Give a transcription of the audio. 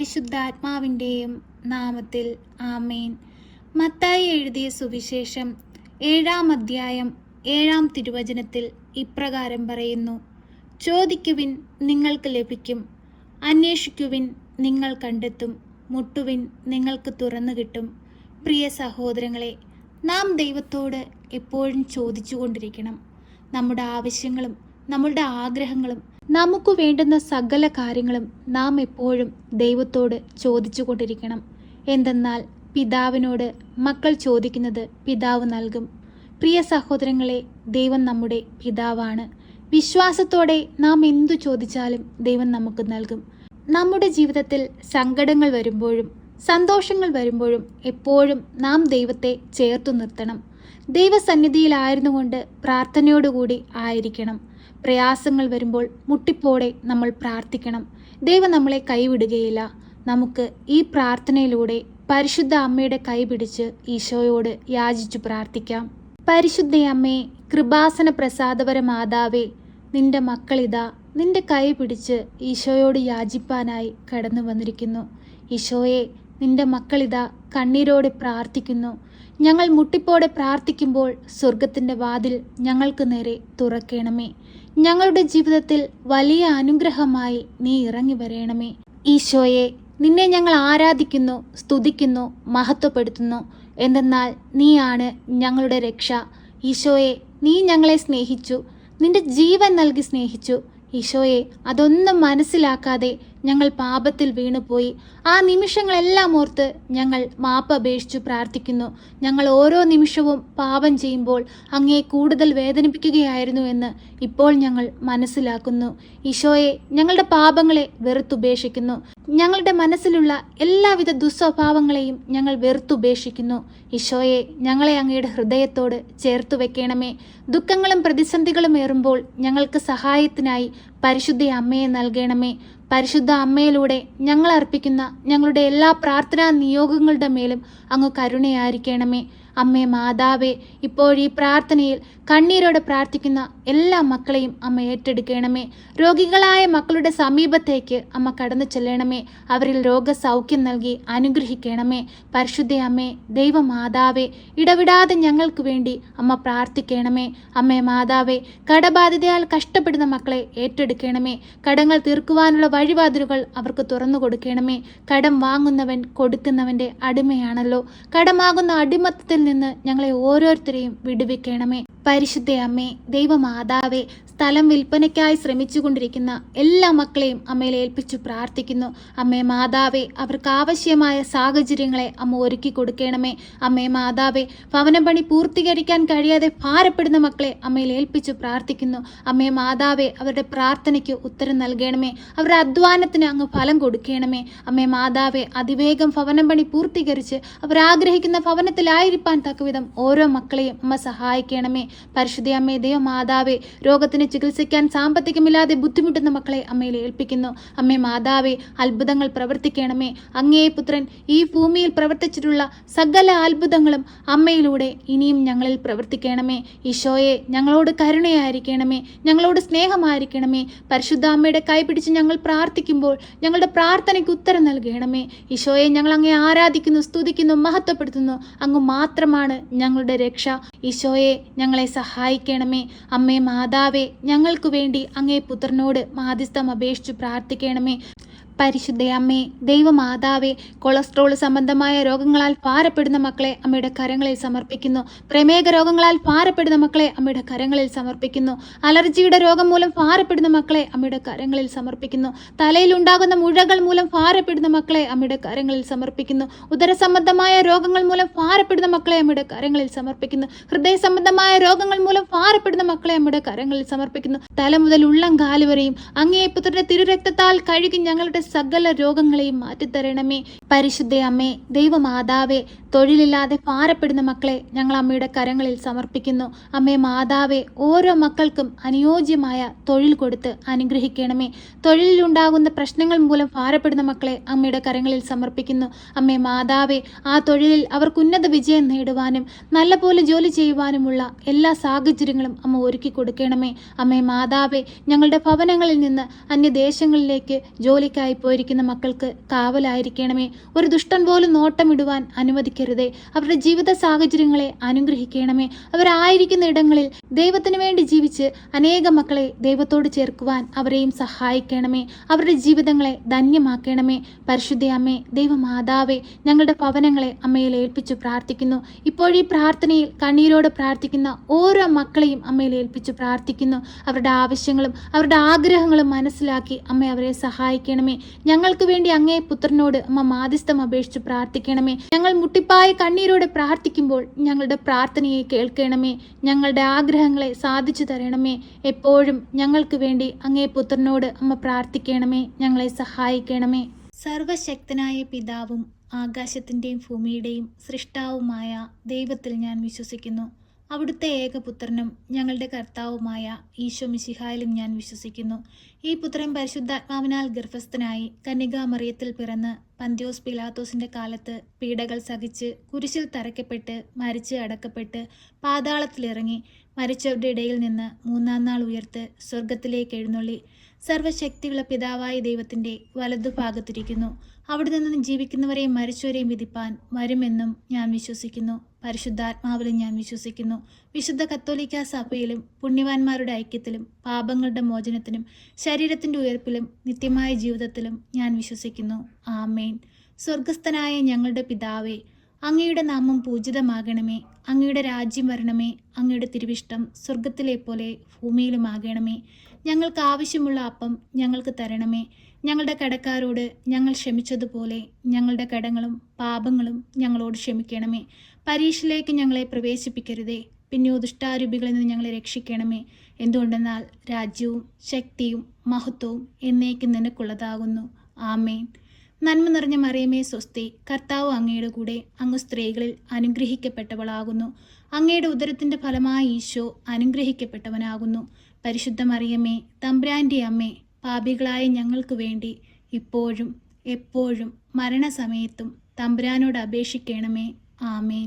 പരിശുദ്ധാത്മാവിൻ്റെയും നാമത്തിൽ ആമേൻ. മത്തായി എഴുതിയ സുവിശേഷം 7-ാം അധ്യായം 7-ാം തിരുവചനത്തിൽ ഇപ്രകാരം പറയുന്നു: ചോദിക്കുവിൻ, നിങ്ങൾക്ക് ലഭിക്കും; അന്വേഷിക്കുവിൻ, നിങ്ങൾ കണ്ടെത്തും; മുട്ടുവിൻ, നിങ്ങൾക്ക് തുറന്നു കിട്ടും. പ്രിയ സഹോദരങ്ങളെ, നാം ദൈവത്തോട് എപ്പോഴും ചോദിച്ചുകൊണ്ടിരിക്കണം. നമ്മുടെ ആവശ്യങ്ങളും നമ്മളുടെ ആഗ്രഹങ്ങളും നമുക്ക് വേണ്ടുന്ന സകല കാര്യങ്ങളും നാം എപ്പോഴും ദൈവത്തോട് ചോദിച്ചു കൊണ്ടിരിക്കണം. എന്തെന്നാൽ പിതാവിനോട് മക്കൾ ചോദിക്കുന്നത് പിതാവ് നൽകും. പ്രിയ സഹോദരങ്ങളെ, ദൈവം നമ്മുടെ പിതാവാണ്. വിശ്വാസത്തോടെ നാം എന്തു ചോദിച്ചാലും ദൈവം നമുക്ക് നൽകും. നമ്മുടെ ജീവിതത്തിൽ സങ്കടങ്ങൾ വരുമ്പോഴും സന്തോഷങ്ങൾ വരുമ്പോഴും എപ്പോഴും നാം ദൈവത്തെ ചേർത്തു നിർത്തണം. ദൈവസന്നിധിയിലായിരുന്നു കൊണ്ട് പ്രാർത്ഥനയോടുകൂടി ആയിരിക്കണം. പ്രയാസങ്ങൾ വരുമ്പോൾ മുട്ടിപ്പോടെ നമ്മൾ പ്രാർത്ഥിക്കണം. ദൈവം നമ്മളെ കൈവിടുകയില്ല. നമുക്ക് ഈ പ്രാർത്ഥനയിലൂടെ പരിശുദ്ധ അമ്മയുടെ കൈ പിടിച്ച് ഈശോയോട് യാചിച്ചു പ്രാർത്ഥിക്കാം. പരിശുദ്ധ അമ്മേ, കൃപാസന പ്രസാദപര മാതാവേ, നിന്റെ മക്കളിതാ നിന്റെ കൈ പിടിച്ച് ഈശോയോട് യാചിപ്പാനായി കടന്നു വന്നിരിക്കുന്നു. ഈശോയെ, നിന്റെ മക്കളിതാ കണ്ണീരോടെ പ്രാർത്ഥിക്കുന്നു. ഞങ്ങൾ മുട്ടിപ്പോടെ പ്രാർത്ഥിക്കുമ്പോൾ സ്വർഗത്തിൻ്റെ വാതിൽ ഞങ്ങൾക്ക് നേരെ തുറക്കണമേ. ഞങ്ങളുടെ ജീവിതത്തിൽ വലിയ അനുഗ്രഹമായി നീ ഇറങ്ങി വരേണമേ. ഈശോയെ, നിന്നെ ഞങ്ങൾ ആരാധിക്കുന്നു, സ്തുതിക്കുന്നു, മഹത്വപ്പെടുത്തുന്നു. എന്തെന്നാൽ നീയാണ് ഞങ്ങളുടെ രക്ഷ. ഈശോയെ, നീ ഞങ്ങളെ സ്നേഹിച്ചു, നിന്റെ ജീവൻ നൽകി സ്നേഹിച്ചു. ഈശോയെ, അതൊന്നും മനസ്സിലാക്കാതെ ഞങ്ങൾ പാപത്തിൽ വീണുപോയി. ആ നിമിഷങ്ങളെല്ലാം ഓർത്ത് ഞങ്ങൾ മാപ്പ് അപേക്ഷിച്ചു പ്രാർത്ഥിക്കുന്നു. ഞങ്ങൾ ഓരോ നിമിഷവും പാപം ചെയ്യുമ്പോൾ അങ്ങയെ കൂടുതൽ വേദനിപ്പിക്കുകയായിരുന്നു എന്ന് ഇപ്പോൾ ഞങ്ങൾ മനസ്സിലാക്കുന്നു. ഈശോയെ, ഞങ്ങളുടെ പാപങ്ങളെ വെറുത്തുപേക്ഷിക്കുന്നു. ഞങ്ങളുടെ മനസ്സിലുള്ള എല്ലാവിധ ദുസ്വഭാവങ്ങളെയും ഞങ്ങൾ വെറുത്തുപേക്ഷിക്കുന്നു. ഈശോയെ, ഞങ്ങളെ അങ്ങയുടെ ഹൃദയത്തോട് ചേർത്തു വെക്കണമേ. ദുഃഖങ്ങളും പ്രതിസന്ധികളും ഏറുമ്പോൾ ഞങ്ങൾക്ക് സഹായത്തിനായി പരിശുദ്ധ അമ്മയെ നൽകണമേ. പരിശുദ്ധ അമ്മയിലൂടെ ഞങ്ങൾ അർപ്പിക്കുന്ന ഞങ്ങളുടെ എല്ലാ പ്രാർത്ഥനാ നിയോഗങ്ങളുടെ മേലും അങ്ങ് കരുണയായിരിക്കണമേ. അമ്മേ മാതാവേ, ഇപ്പോഴീ പ്രാർത്ഥനയിൽ കണ്ണീരോടെ പ്രാർത്ഥിക്കുന്ന എല്ലാ മക്കളെയും അമ്മ ഏറ്റെടുക്കണമേ. രോഗികളായ മക്കളുടെ സമീപത്തേക്ക് അമ്മ കടന്നു ചെല്ലണമേ. അവരിൽ രോഗസൗഖ്യം നൽകി അനുഗ്രഹിക്കണമേ. പരിശുദ്ധ അമ്മേ, ദൈവമാതാവേ, ഇടവിടാതെ ഞങ്ങൾക്ക് വേണ്ടി അമ്മ പ്രാർത്ഥിക്കണമേ. അമ്മേ മാതാവേ, കടബാധിതയാൽ കഷ്ടപ്പെടുന്ന മക്കളെ ഏറ്റെടുക്കണമേ. കടങ്ങൾ തീർക്കുവാനുള്ള വഴിവാതിലുകൾ അവർക്ക് തുറന്നു കൊടുക്കണമേ. കടം വാങ്ങുന്നവൻ കൊടുക്കുന്നവൻ്റെ അടിമയാണല്ലോ. കടമാകുന്ന അടിമത്തത്തിൽ നിന്ന് ഞങ്ങളെ ഓരോരുത്തരെയും വിടുവിക്കണമേ. പരിശുദ്ധ അമ്മേ, ദൈവമാതാവേ, സ്ഥലം വിൽപ്പനയ്ക്കായി ശ്രമിച്ചുകൊണ്ടിരിക്കുന്ന എല്ലാ മക്കളെയും അമ്മയിൽ ഏൽപ്പിച്ചു പ്രാർത്ഥിക്കുന്നു. അമ്മേ മാതാവേ, അവർക്ക് ആവശ്യമായ സാഹചര്യങ്ങളെ അമ്മ ഒരുക്കി കൊടുക്കണമേ. അമ്മേ മാതാവേ, ഭവന പണി പൂർത്തീകരിക്കാൻ കഴിയാതെ ഭാരപ്പെടുന്ന മക്കളെ അമ്മയിൽ ഏൽപ്പിച്ചു പ്രാർത്ഥിക്കുന്നു. അമ്മേ മാതാവേ, അവരുടെ പ്രാർത്ഥനയ്ക്ക് ഉത്തരം നൽകണമേ. അവരുടെ അധ്വാനത്തിന് അങ്ങ് ഫലം കൊടുക്കണമേ. അമ്മേ മാതാവേ, അതിവേഗം ഭവനം പണി പൂർത്തീകരിച്ച് അവരാഗ്രഹിക്കുന്ന ഭവനത്തിലായിരിക്കാൻ തക്കവിധം ഓരോ മക്കളെയും അമ്മ സഹായിക്കണമേ. പരിശുദ്ധ അമ്മേ, ദൈവമാതാവേ, രോഗത്തിന് ചികിത്സിക്കാൻ സാമ്പത്തികമില്ലാതെ ബുദ്ധിമുട്ടുന്ന മക്കളെ അമ്മയിൽ ഏൽപ്പിക്കുന്നു. അമ്മേ മാതാവേ, അത്ഭുതങ്ങൾ പ്രവർത്തിക്കണമേ. അങ്ങേ പുത്രൻ ഈ ഭൂമിയിൽ പ്രവർത്തിച്ചിട്ടുള്ള സകല അത്ഭുതങ്ങളും അമ്മയിലൂടെ ഇനിയും ഞങ്ങളിൽ പ്രവർത്തിക്കണമേ. ഈശോയെ, ഞങ്ങളോട് കരുണയായിരിക്കണമേ, ഞങ്ങളോട് സ്നേഹമായിരിക്കണമേ. പരിശുദ്ധ അമ്മയുടെ കൈ പിടിച്ച് ഞങ്ങൾ പ്രാർത്ഥിക്കുമ്പോൾ ഞങ്ങളുടെ പ്രാർത്ഥനയ്ക്ക് ഉത്തരം നൽകണമേ. ഈശോയെ, ഞങ്ങൾ അങ്ങേ ആരാധിക്കുന്നു, സ്തുതിക്കുന്നു, മഹത്വപ്പെടുത്തുന്നു. അങ്ങ് മാത്രമാണ് ഞങ്ങളുടെ രക്ഷ. ഈശോയെ, ഞങ്ങളെ സഹായിക്കണമേ. അമ്മേ മാതാവേ, ഞങ്ങൾക്ക് വേണ്ടി അങ്ങേ പുത്രനോട് മാധ്യസ്ഥം അപേക്ഷിച്ചു പ്രാർത്ഥിക്കണമേ. പരിശുദ്ധ അമ്മേ, ദൈവമാതാവേ, കൊളസ്ട്രോൾ സംബന്ധമായ രോഗങ്ങളാൽ ഭാരപ്പെടുന്ന മക്കളെ അമ്മയുടെ കരങ്ങളിൽ സമർപ്പിക്കുന്നു. പ്രമേഹ രോഗങ്ങളാൽ ഭാരപ്പെടുന്ന മക്കളെ അമ്മയുടെ കരങ്ങളിൽ സമർപ്പിക്കുന്നു. അലർജിയുടെ രോഗം മൂലം ഭാരപ്പെടുന്ന മക്കളെ അമ്മയുടെ കരങ്ങളിൽ സമർപ്പിക്കുന്നു. തലയിലുണ്ടാകുന്ന മുഴകൾ മൂലം ഭാരപ്പെടുന്ന മക്കളെ അമ്മയുടെ കരങ്ങളിൽ സമർപ്പിക്കുന്നു. ഉദര സംബന്ധമായ രോഗങ്ങൾ മൂലം ഭാരപ്പെടുന്ന മക്കളെ അമ്മയുടെ കരങ്ങളിൽ സമർപ്പിക്കുന്നു. ഹൃദയ സംബന്ധമായ രോഗങ്ങൾ മൂലം ഭാരപ്പെടുന്ന മക്കളെ അമ്മയുടെ കരങ്ങളിൽ സമർപ്പിക്കുന്നു. തല മുതൽ ഉള്ളം കാല് വരെയും അങ്ങേ പുത്രന്റെ തിരുരക്തത്താൽ കഴുകി ഞങ്ങളുടെ സകല രോഗങ്ങളെയും മാറ്റിത്തരണമേ. പരിശുദ്ധ അമ്മേ, ദൈവമാതാവേ, തൊഴിലില്ലാതെ ഭാരപ്പെടുന്ന മക്കളെ ഞങ്ങൾ അമ്മയുടെ കരങ്ങളിൽ സമർപ്പിക്കുന്നു. അമ്മേ മാതാവേ, ഓരോ മക്കൾക്കും അനുയോജ്യമായ തൊഴിൽ കൊടുത്ത് അനുഗ്രഹിക്കണമേ. തൊഴിലിലുണ്ടാകുന്ന പ്രശ്നങ്ങൾ മൂലം ഭാരപ്പെടുന്ന മക്കളെ അമ്മയുടെ കരങ്ങളിൽ സമർപ്പിക്കുന്നു. അമ്മേ മാതാവേ, ആ തൊഴിലിൽ അവർക്ക് ഉന്നത വിജയം നേടുവാനും നല്ലപോലെ ജോലി ചെയ്യുവാനുമുള്ള എല്ലാ സാഹചര്യങ്ങളും അമ്മ ഒരുക്കി കൊടുക്കണമേ. അമ്മേ മാതാവേ, ഞങ്ങളുടെ ഭവനങ്ങളിൽ നിന്ന് അന്യദേശങ്ങളിലേക്ക് ജോലിക്കായി ചിതറിപ്പോയിരിക്കുന്ന മക്കൾക്ക് കാവലായിരിക്കണമേ. ഒരു ദുഷ്ടൻ പോലും നോട്ടമിടുവാൻ അനുവദിക്കരുതേ. അവരുടെ ജീവിത സാഹചര്യങ്ങളെ അനുഗ്രഹിക്കണമേ. അവരായിരിക്കുന്ന ഇടങ്ങളിൽ ദൈവത്തിന് വേണ്ടി ജീവിച്ച് അനേകം മക്കളെ ദൈവത്തോട് ചേർക്കുവാൻ അവരെയും സഹായിക്കണമേ. അവരുടെ ജീവിതങ്ങളെ ധന്യമാക്കണമേ. പരിശുദ്ധ അമ്മേ, ദൈവമാതാവേ, ഞങ്ങളുടെ ഭവനങ്ങളെ അമ്മയിൽ ഏൽപ്പിച്ചു പ്രാർത്ഥിക്കുന്നു. ഇപ്പോഴീ പ്രാർത്ഥനയിൽ കണ്ണീരോട് പ്രാർത്ഥിക്കുന്ന ഓരോ മക്കളെയും അമ്മയിൽ ഏൽപ്പിച്ചു പ്രാർത്ഥിക്കുന്നു. അവരുടെ ആവശ്യങ്ങളും അവരുടെ ആഗ്രഹങ്ങളും മനസ്സിലാക്കി അമ്മ അവരെ സഹായിക്കണമേ. ഞങ്ങൾക്ക് വേണ്ടി അങ്ങേ പുത്രനോട് അമ്മ മാധ്യസ്ഥം അപേക്ഷിച്ച് പ്രാർത്ഥിക്കണമേ. ഞങ്ങൾ മുട്ടിപ്പായ കണ്ണീരോടെ പ്രാർത്ഥിക്കുമ്പോൾ ഞങ്ങളുടെ പ്രാർത്ഥനയെ കേൾക്കണമേ. ഞങ്ങളുടെ ആഗ്രഹങ്ങളെ സാധിച്ചു തരണമേ. എപ്പോഴും ഞങ്ങൾക്ക് വേണ്ടി അങ്ങേ പുത്രനോട് അമ്മ പ്രാർത്ഥിക്കണമേ. ഞങ്ങളെ സഹായിക്കണമേ. സർവശക്തനായ പിതാവും ആകാശത്തിൻ്റെയും ഭൂമിയുടെയും സൃഷ്ടാവുമായ ദൈവത്തിൽ ഞാൻ വിശ്വസിക്കുന്നു. അവിടുത്തെ ഏകപുത്രനും ഞങ്ങളുടെ കർത്താവുമായ ഈശോ മിശിഹായിലും ഞാൻ വിശ്വസിക്കുന്നു. ഈ പുത്രൻ പരിശുദ്ധാത്മാവിനാൽ ഗർഭസ്ഥനായി കന്യകാമറിയത്തിൽ പിറന്ന് പന്തിയോസ് പിലാത്തോസിന്റെ കാലത്ത് പീഡകൾ സഹിച്ച് കുരിശിൽ തറയ്ക്കപ്പെട്ട് മരിച്ച് അടക്കപ്പെട്ട് പാതാളത്തിലിറങ്ങി മരിച്ചവരുടെ ഇടയിൽ നിന്ന് മൂന്നാം നാൾ ഉയർത്ത് സ്വർഗത്തിലേക്ക് എഴുന്നള്ളി സർവശക്തിയുള്ള പിതാവായ ദൈവത്തിൻ്റെ വലതുഭാഗത്തിരിക്കുന്നു. അവിടെ നിന്ന് ജീവിക്കുന്നവരെയും മരിച്ചവരെയും വിധിപ്പാൻ വരുമെന്നും ഞാൻ വിശ്വസിക്കുന്നു. പരിശുദ്ധാത്മാവിലും ഞാൻ വിശ്വസിക്കുന്നു. വിശുദ്ധ കത്തോലിക്ക സഭയിലും പുണ്യവാന്മാരുടെ ഐക്യത്തിലും പാപങ്ങളുടെ മോചനത്തിനും ശരീരത്തിൻ്റെ ഉയർപ്പിലും നിത്യമായ ജീവിതത്തിലും ഞാൻ വിശ്വസിക്കുന്നു. ആമേൻ. സ്വർഗസ്ഥനായ ഞങ്ങളുടെ പിതാവേ, അങ്ങയുടെ നാമം പൂജിതമാകണമേ. അങ്ങയുടെ രാജ്യം വരണമേ. അങ്ങയുടെ തിരുവിഷ്ടം സ്വർഗത്തിലെ പോലെ ഭൂമിയിലുമാകണമേ. ഞങ്ങൾക്ക് ആവശ്യമുള്ള അപ്പം ഞങ്ങൾക്ക് തരണമേ. ഞങ്ങളുടെ കടക്കാരോട് ഞങ്ങൾ ക്ഷമിച്ചതുപോലെ ഞങ്ങളുടെ കടങ്ങളും പാപങ്ങളും ഞങ്ങളോട് ക്ഷമിക്കണമേ. പരീക്ഷയിലേക്ക് ഞങ്ങളെ പ്രവേശിപ്പിക്കരുതേ, പിന്നെയോ ദുഷ്ടാരൂപികളിൽ നിന്ന് ഞങ്ങളെ രക്ഷിക്കണമേ. എന്തുകൊണ്ടെന്നാൽ രാജ്യവും ശക്തിയും മഹത്വവും എന്നേക്കും നിനക്കുള്ളതാകുന്നു. ആമേൻ. നന്മ നിറഞ്ഞ മറിയമേ സ്വസ്തി, കർത്താവ് അങ്ങയുടെ കൂടെ, അങ്ങ് സ്ത്രീകളിൽ അനുഗ്രഹിക്കപ്പെട്ടവളാകുന്നു. അങ്ങയുടെ ഉദരത്തിൻ്റെ ഫലമായ ഈശോ അനുഗ്രഹിക്കപ്പെട്ടവനാകുന്നു. പരിശുദ്ധ മറിയമേ, തമ്പുരാൻ്റെ അമ്മേ, പാപികളായ ഞങ്ങൾക്ക് വേണ്ടി ഇപ്പോഴും എപ്പോഴും മരണസമയത്തും തമ്പുരാനോട് അപേക്ഷിക്കണമേ. ആമേൻ.